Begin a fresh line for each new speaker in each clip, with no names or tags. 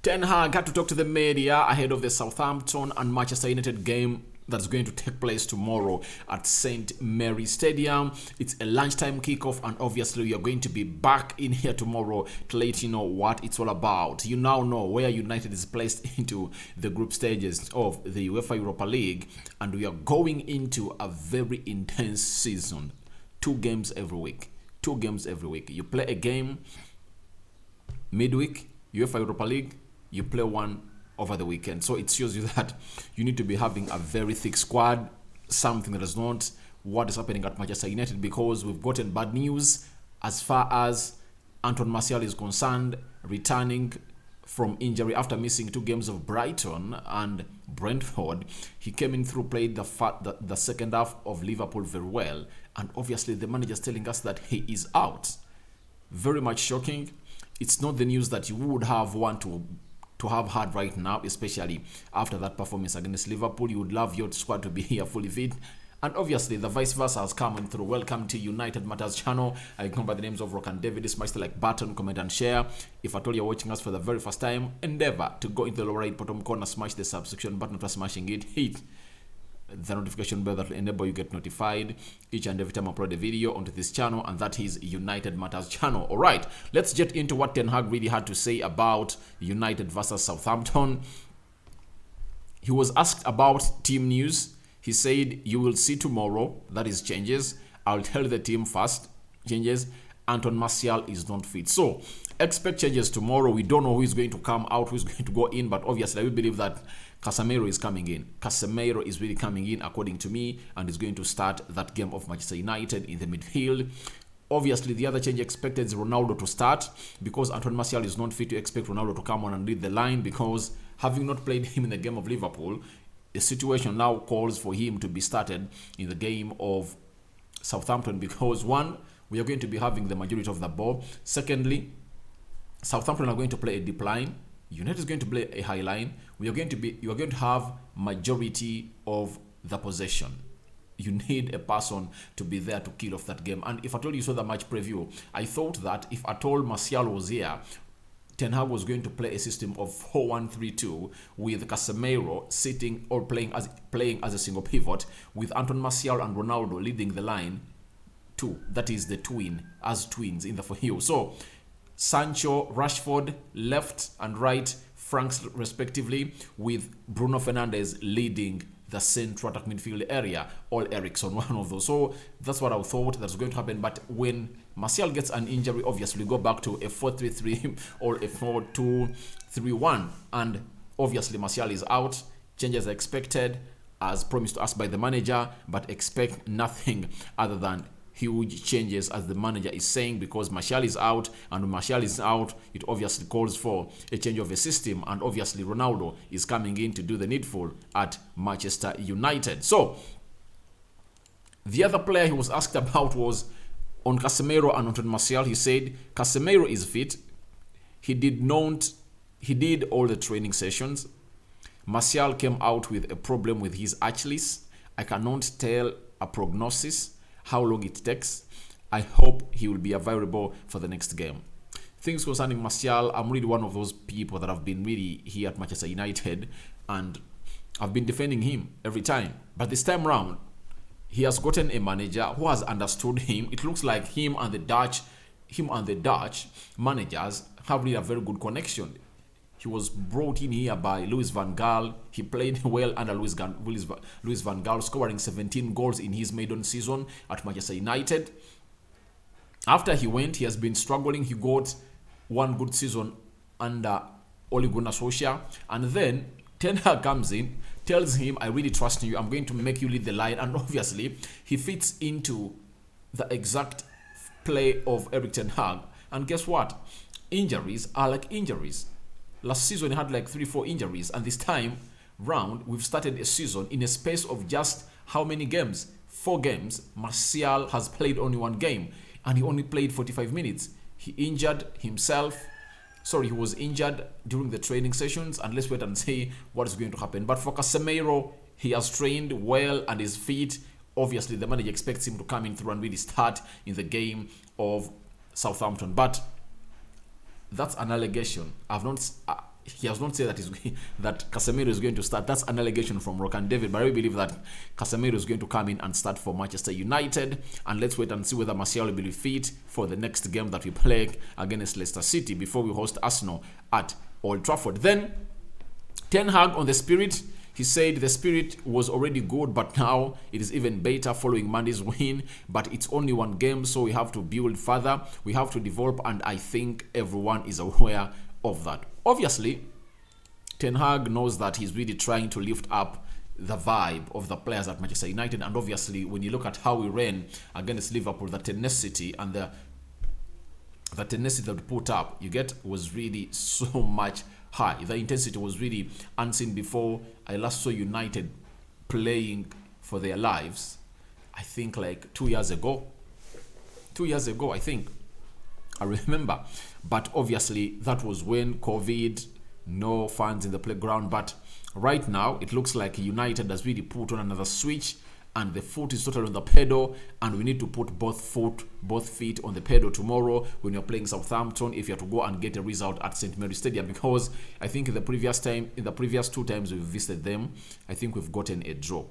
Ten Hag had to talk to the media ahead of the Southampton and Manchester United game that's going to take place tomorrow at St. Mary's Stadium. It's a lunchtime kickoff, and obviously we are going to be back in here tomorrow to let you know what it's all about. You now know where United is placed into the group stages of the UEFA Europa League, and we are going into a very intense season. 2 games every week. 2 games every week. You play a game midweek, UEFA Europa League, you play one over the weekend. So it shows you that you need to be having a very thick squad, something that is not what is happening at Manchester United, because we've gotten bad news as far as Anton Martial is concerned, returning from injury after missing 2 games of Brighton and Brentford. He came in through, played the second half of Liverpool very well, and obviously the manager is telling us that he is out. Very much shocking. It's not the news that you would have want to have had right now, especially after that performance against Liverpool. You would love your squad to be here fully fit. And obviously the vice versa has come through. Welcome to United Matters channel. I come by the names of Rock and David. Smash the like button, comment and share. If at all you're watching us for the very first time, endeavor to go into the lower right bottom corner, smash the subscription button. After smashing it, hit the notification bell that will enable you get notified each and every time I upload a video onto this channel, and that is United Matters channel. All right, let's get into what Ten Hag really had to say about United versus Southampton. He was asked about team news. He said, "You will see tomorrow." That is changes. I'll tell the team first. Changes. Anton Martial is not fit. So expect changes tomorrow. We don't know who is going to come out, who is going to go in, but obviously I believe that Casemiro is coming in. Casemiro is really coming in, according to me, and is going to start that game of Manchester United in the midfield. Obviously, the other change expected is Ronaldo to start, because Anton Martial is not fit. To expect Ronaldo to come on and lead the line, because having not played him in the game of Liverpool, the situation now calls for him to be started in the game of Southampton, because one, we are going to be having the majority of the ball. Secondly, Southampton are going to play a deep line. United is going to play a high line. You are going to have majority of the possession. You need a person to be there to kill off that game. And if at all you saw the match preview, I thought that if at all Martial was here, Ten Hag was going to play a system of 4-1-3-2 with Casemiro sitting or playing as a single pivot, with Anton Martial and Ronaldo leading the line too. That is the twins in the for you. So Sancho, Rashford left and right flanks respectively, with Bruno Fernandes leading the central attack midfield area, or Eriksen, one of those. So that's what I thought that's going to happen. But when Martial gets an injury, obviously we go back to a 4-3-3 or a 4-2-3-1, and obviously Martial is out. Changes are expected as promised to us by the manager, but expect nothing other than huge changes, as the manager is saying, because Martial is out, and when Martial is out, it obviously calls for a change of a system, and obviously Ronaldo is coming in to do the needful at Manchester United. So the other player he was asked about was on Casemiro and Anton Martial. He said Casemiro is fit. He did all the training sessions. Martial came out with a problem with his Achilles. I cannot tell a prognosis how long it takes. I hope he will be available for the next game. Things concerning Martial, I'm really one of those people that have been really here at Manchester United, and I've been defending him every time. But this time round, he has gotten a manager who has understood him. It looks like him and the Dutch managers have really a very good connection. He was brought in here by Louis van Gaal. He played well under Louis van Gaal, scoring 17 goals in his maiden season at Manchester United. After he went, he has been struggling. He got one good season under Ole Gunnar Solskjaer. And then Ten Hag comes in, tells him, "I really trust you. I'm going to make you lead the line." And obviously, he fits into the exact play of Erik Ten Hag. And guess what? Injuries are like injuries. Last season, he had like 3-4 injuries, and this time round, we've started a season in a space of just how many games? 4 games. Martial has played only 1 game, and he only played 45 minutes. He was injured during the training sessions, and let's wait and see what is going to happen. But for Casemiro, he has trained well and is fit. Obviously, the manager expects him to come in through and really start in the game of Southampton. But that's an allegation. he has not said that Casemiro is going to start. That's an allegation from Rock and David, but I believe that Casemiro is going to come in and start for Manchester United. And let's wait and see whether Martial will be fit for the next game that we play against Leicester City before we host Arsenal at Old Trafford. Then Ten Hag on the spirit. He said the spirit was already good, but now it is even better following Monday's win. But it's only one game, so we have to build further. We have to develop, and I think everyone is aware of that. Obviously, Ten Hag knows that he's really trying to lift up the vibe of the players at Manchester United. And obviously, when you look at how we ran against Liverpool, the tenacity and the tenacity that we put up, you get, was really so much high. The intensity was really unseen before. I last saw United playing for their lives, I think like 2 years ago. 2 years ago, I think. I remember. But obviously, that was when COVID, no fans in the playground. But right now, it looks like United has really put on another switch, and the foot is totally on the pedal, and we need to put both feet on the pedal tomorrow when you're playing Southampton, if you have to go and get a result at St. Mary's Stadium, because I think in the previous 2 times we've visited them, I think we've gotten a draw.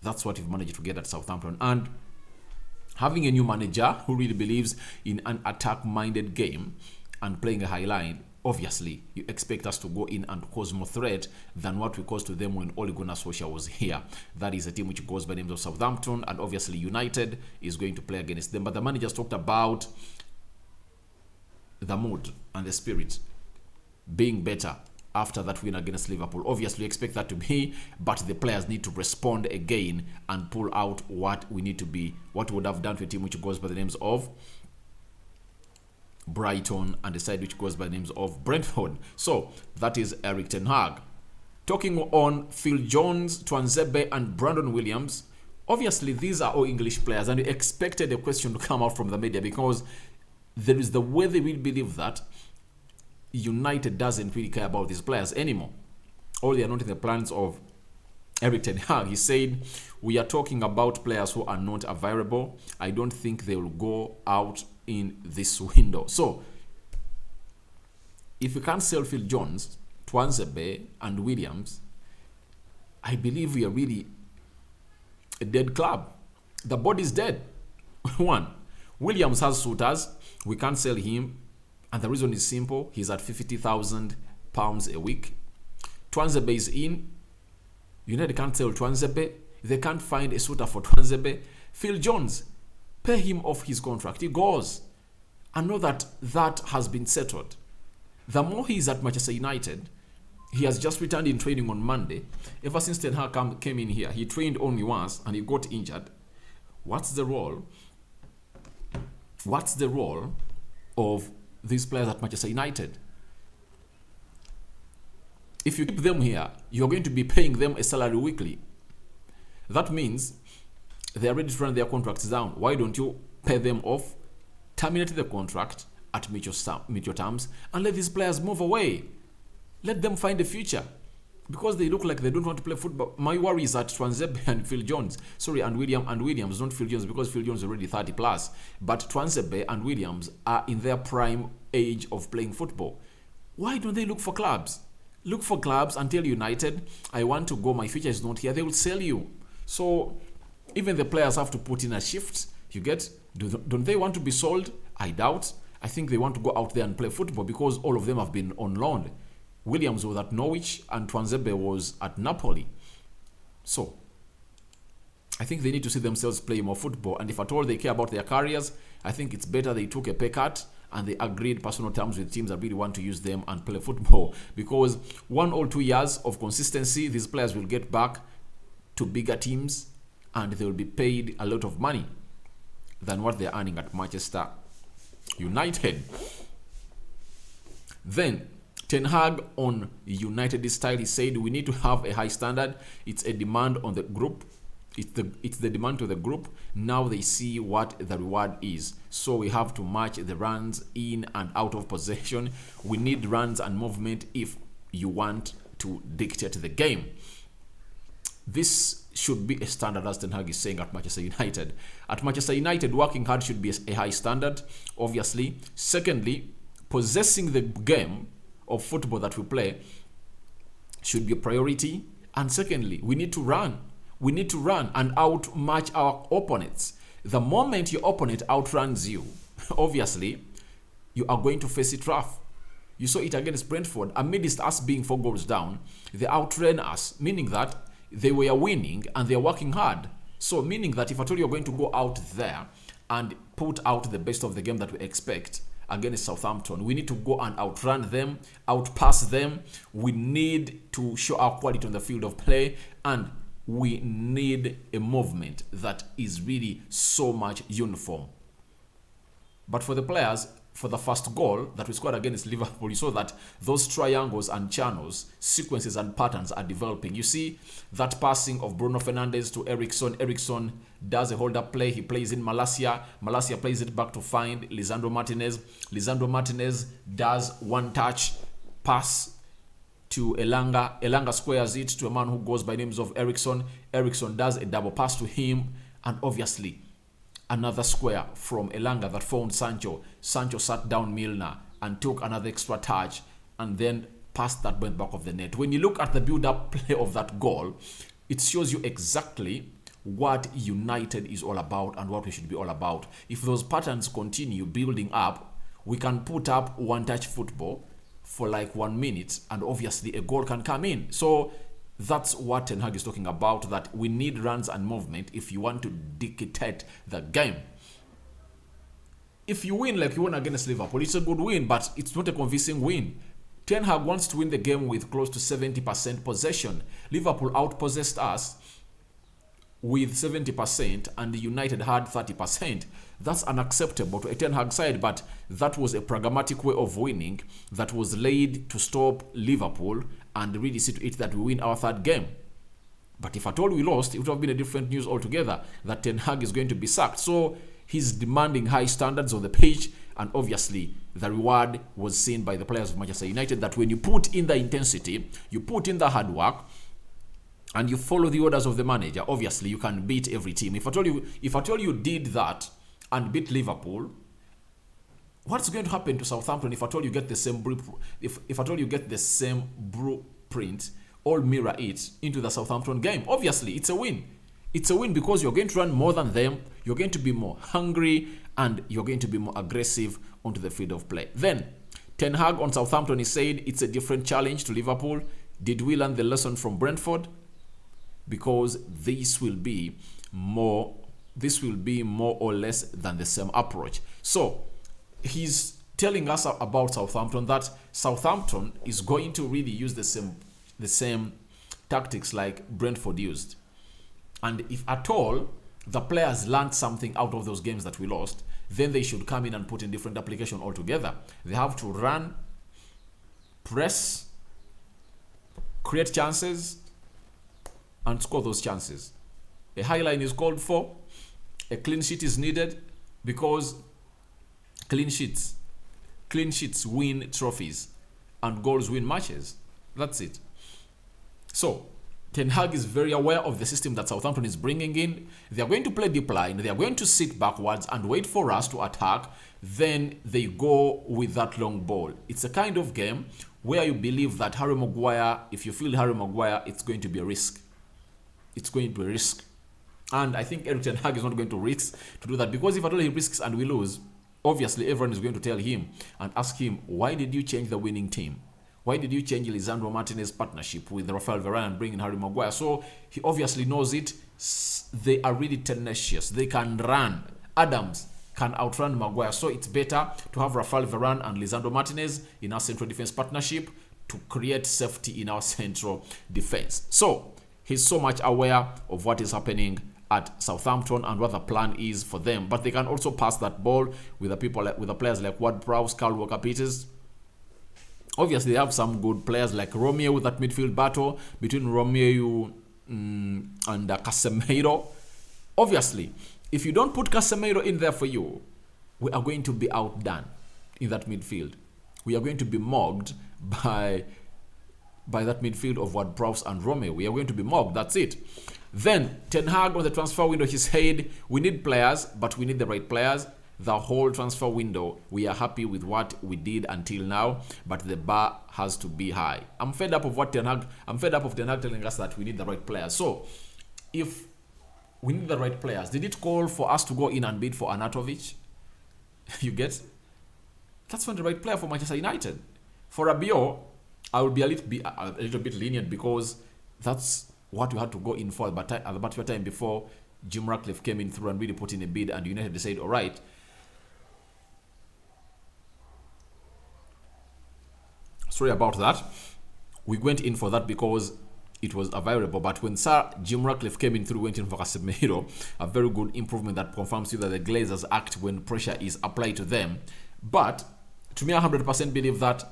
That's what we've managed to get at Southampton. And having a new manager who really believes in an attack-minded game and playing a high line, obviously, you expect us to go in and cause more threat than what we caused to them when Ole Gunnar Solskjaer was here. That is a team which goes by the name of Southampton, and obviously United is going to play against them. But the managers talked about the mood and the spirit being better after that win against Liverpool. Obviously, we expect that to be, but the players need to respond again and pull out what we need to be, what we would have done to a team which goes by the names of Brighton and the side which goes by the names of Brentford. So that is Erik ten Hag. Talking on Phil Jones, Tuanzebe and Brandon Williams. Obviously, these are all English players, and we expected a question to come out from the media because there is the way they will believe that United doesn't really care about these players anymore. Or they are not in the plans of Erik ten Hag. He said, we are talking about players who are not available. I don't think they will go out in this window. So, if we can't sell Phil Jones, Tuanzebe and Williams, I believe we are really a dead club. The body's dead. One, Williams has suitors. We can't sell him. And the reason is simple. He's at £50,000 a week. Tuanzebe is in. United can't sell Tuanzebe. They can't find a suitor for Tuanzebe. Phil Jones, pay him off his contract. He goes. I know that has been settled. The more he is at Manchester United, he has just returned in training on Monday. Ever since Ten Hag came in here, he trained only once and he got injured. What's the role of these players at Manchester United? If you keep them here, you're going to be paying them a salary weekly. That means they are ready to run their contracts down. Why don't you pay them off, terminate the contract at mutual terms, and let these players move away? Let them find a future. Because they look like they don't want to play football. My worry is that Tuanzebe and Phil Jones, and Williams, not Phil Jones, because Phil Jones is already 30 plus, but Tuanzebe and Williams are in their prime age of playing football. Why don't they look for clubs? Look for clubs and tell United, I want to go, my future is not here. They will sell you. So even the players have to put in a shift. You get? Don't they want to be sold? I doubt. I think they want to go out there and play football because all of them have been on loan. Williams was at Norwich and Tuanzebe was at Napoli. So I think they need to see themselves play more football. And if at all they care about their careers, I think it's better they took a pay cut and they agreed personal terms with teams that really want to use them and play football. Because 1 or 2 years of consistency, these players will get back to bigger teams and they will be paid a lot of money than what they're earning at Manchester United. Then Ten Hag on United style, he said, we need to have a high standard. It's a demand on the group. It's the demand to the group. Now they see what the reward is. So we have to match the runs in and out of possession. We need runs and movement if you want to dictate the game. This should be a standard, as Ten Hag is saying, at Manchester United. At Manchester United, working hard should be a high standard, obviously. Secondly, possessing the game of football that we play should be a priority. And secondly, we need to run. We need to run and outmatch our opponents. The moment your opponent outruns you, obviously, you are going to face it rough. You saw it against Brentford. Amidst us being 4 goals down, they outran us, meaning that they were winning and they're working hard. So meaning that if at all you're going to go out there and put out the best of the game that we expect against Southampton, we need to go and outrun them, outpass them. We need to show our quality on the field of play, and we need a movement that is really so much uniform. But for the players, for the first goal that we scored against Liverpool, you saw that those triangles and channels, sequences and patterns are developing. You see that passing of Bruno Fernandes to Eriksson. Eriksson does a hold-up play. He plays in Malacia. Malacia plays it back to find Lisandro Martinez. Lisandro Martinez does one-touch pass to Elanga. Elanga squares it to a man who goes by names of Eriksson. Eriksson does a double pass to him, and obviously another square from Elanga that found Sancho. Sancho sat down Milner and took another extra touch and then passed that went back of the net. When you look at the build-up play of that goal, it shows you exactly what United is all about and what we should be all about. If those patterns continue building up, we can put up one-touch football for like 1 minute and obviously a goal can come in. So that's what Ten Hag is talking about, that we need runs and movement if you want to dictate the game. If you win like you won against Liverpool, it's a good win, but it's not a convincing win. Ten Hag wants to win the game with close to 70% possession. Liverpool outpossessed us with 70% and United had 30%. That's unacceptable to a Ten Hag side, but that was a pragmatic way of winning that was laid to stop Liverpool and really see to it that we win our 3rd game. But if at all we lost, it would have been a different news altogether, that Ten Hag is going to be sacked. So he's demanding high standards on the pitch, and obviously the reward was seen by the players of Manchester United, that when you put in the intensity, you put in the hard work, and you follow the orders of the manager, obviously you can beat every team. If at all you did that and beat Liverpool, what's going to happen to Southampton if at all you get the same if at all you get the same blueprint or mirror it into the Southampton game? Obviously, it's a win. It's a win because you're going to run more than them, you're going to be more hungry, and you're going to be more aggressive onto the field of play. Then, Ten Hag on Southampton, he said it's a different challenge to Liverpool. Did we learn the lesson from Brentford? Because this will be more or less than the same approach. So he's telling us about Southampton, that Southampton is going to really use the same tactics like Brentford used. And if at all the players learned something out of those games that we lost, then they should come in and put in different application altogether. They have to run, press, create chances, and score those chances. A high line is called for. A clean sheet is needed, because clean sheets win trophies and goals win matches. That's it. So Ten Hag is very aware of the system that Southampton is bringing in. They are going to play deep line. They are going to sit backwards and wait for us to attack. Then they go with that long ball. It's a kind of game where you believe that Harry Maguire, if you feel Harry Maguire, it's going to be a risk. It's going to be a risk. And I think Erik Ten Hag is not going to risk to do that, because if at all he risks and we lose, obviously everyone is going to tell him and ask him, why did you change the winning team? Why did you change Lisandro Martinez's partnership with Rafael Varane and bring in Harry Maguire? So he obviously knows it. They are really tenacious. They can run. Adams can outrun Maguire. So it's better to have Rafael Varane and Lisandro Martinez in our central defense partnership to create safety in our central defense. So he's so much aware of what is happening at Southampton and what the plan is for them. But they can also pass that ball with the players like Ward-Prowse, Kyle Walker-Peters. Obviously, they have some good players like Romeo with that midfield battle between Romeo and Casemiro. Obviously, if you don't put Casemiro in there for you, we are going to be outdone in that midfield. We are going to be mugged by that midfield of Ward-Prowse and Romeo. We are going to be mugged. That's it. Then, Ten Hag on the transfer window, he said, we need players, but we need the right players. the whole transfer window. We are happy with what we did until now, but the bar has to be high. I'm fed up of Ten Hag telling us that we need the right players. So, if we need the right players, did it call for us to go in and bid for Anatovic? You get? That's not the right player for Manchester United. For Rabiot, I would be a little bit lenient because that's what we had to go in for at the particular time before Jim Ratcliffe came in through and really put in a bid, and United decided, all right, sorry about that. We went in for that because it was available. But when Sir Jim Ratcliffe came in through, went in for Casemiro, a very good improvement that confirms you that the Glazers act when pressure is applied to them. But to me, I 100% believe that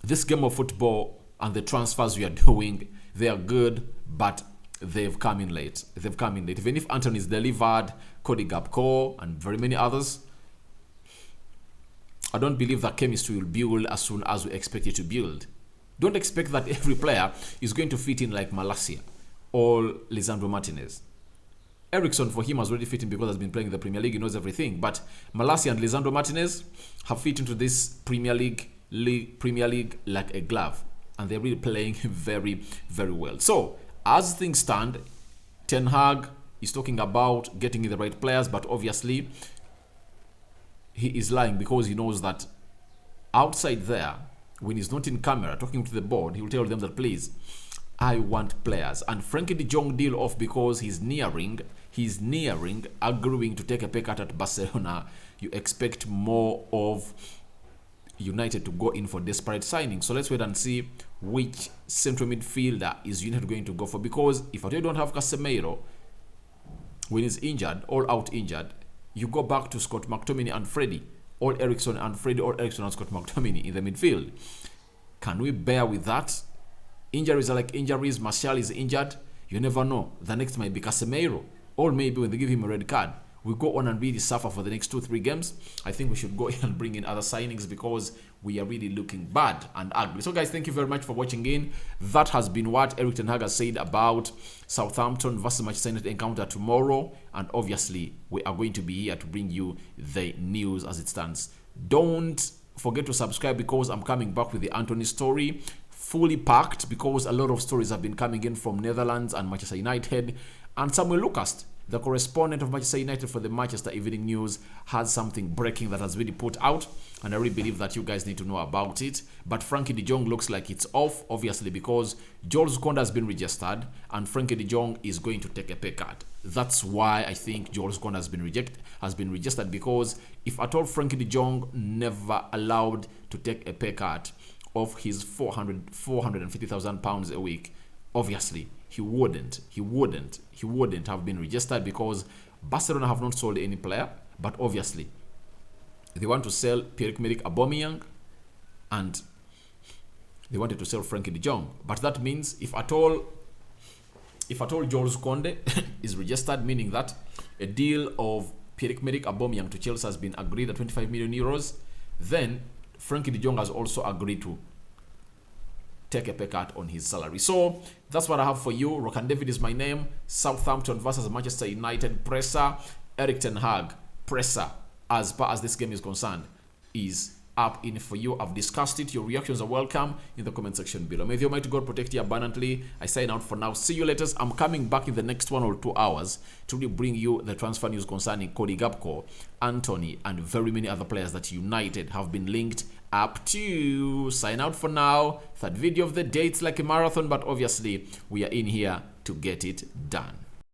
this game of football and the transfers we are doing, they are good, but they've come in late. Even if Anthony's delivered, Cody Gakpo, and very many others, I don't believe that chemistry will build as soon as we expect it to build. Don't expect that every player is going to fit in like Malacia or Lisandro Martinez. Ericsson, for him, has already fit in because he's been playing in the Premier League. He knows everything. But Malacia and Lisandro Martinez have fit into this Premier League like a glove. And they're really playing very, very well. So, as things stand, Ten Hag is talking about getting in the right players, but obviously he is lying because he knows that outside there, when he's not in camera talking to the board, he will tell them that, please, I want players. And Frankie de Jong deal off because he's nearing agreeing to take a pay cut at Barcelona. You expect more of United to go in for desperate signings. So let's wait and see which central midfielder is United going to go for. Because if you don't have Casemiro when he's injured, all out injured, you go back to Scott McTominay and Freddie, or Ericsson and Freddie, or Ericsson and Scott McTominay in the midfield. Can we bear with that? Injuries are like injuries. Martial is injured. You never know. The next might be Casemiro. Or maybe when they give him a red card, we go on and really suffer for the next 2-3 games. I think we should go in and bring in other signings because we are really looking bad and ugly. So guys, thank you very much for watching in. That has been what Erik ten Hag has said about Southampton versus Manchester United encounter tomorrow. And obviously, we are going to be here to bring you the news as it stands. Don't forget to subscribe because I'm coming back with the Anthony story. Fully packed because a lot of stories have been coming in from Netherlands and Manchester United. And Samuel Lucas, the correspondent of Manchester United for the Manchester Evening News, has something breaking that has really put out, and I really believe that you guys need to know about it. But Frankie de Jong looks like it's off, obviously, because Jules Kounde has been registered, and Frankie de Jong is going to take a pay cut. That's why I think Jules Kounde has been registered, because if at all Frankie de Jong never allowed to take a pay cut of his £450,000 a week, obviously he wouldn't have been registered, because Barcelona have not sold any player, but obviously they want to sell Pierre-Emerick Aubameyang and they wanted to sell Frankie de Jong. But that means if at all Jules Kounde is registered, meaning that a deal of Pierre-Emerick Aubameyang to Chelsea has been agreed at 25 million euros, then Frankie de Jong has also agreed to take a pay cut on his salary. So that's what I have for you. Rokan David is my name. Southampton versus Manchester United presser. Erik ten Hag presser, as far as this game is concerned, is up in for you. I've discussed it. Your reactions are welcome in the comment section below. May the Almighty God protect you abundantly. I sign out for now. See you later. I'm coming back in the next 1 or 2 hours to really bring you the transfer news concerning Cody Gakpo, Anthony, and very many other players that United have been linked up to. Sign out for now. Third video of the day. It's like a marathon, but obviously we are in here to get it done.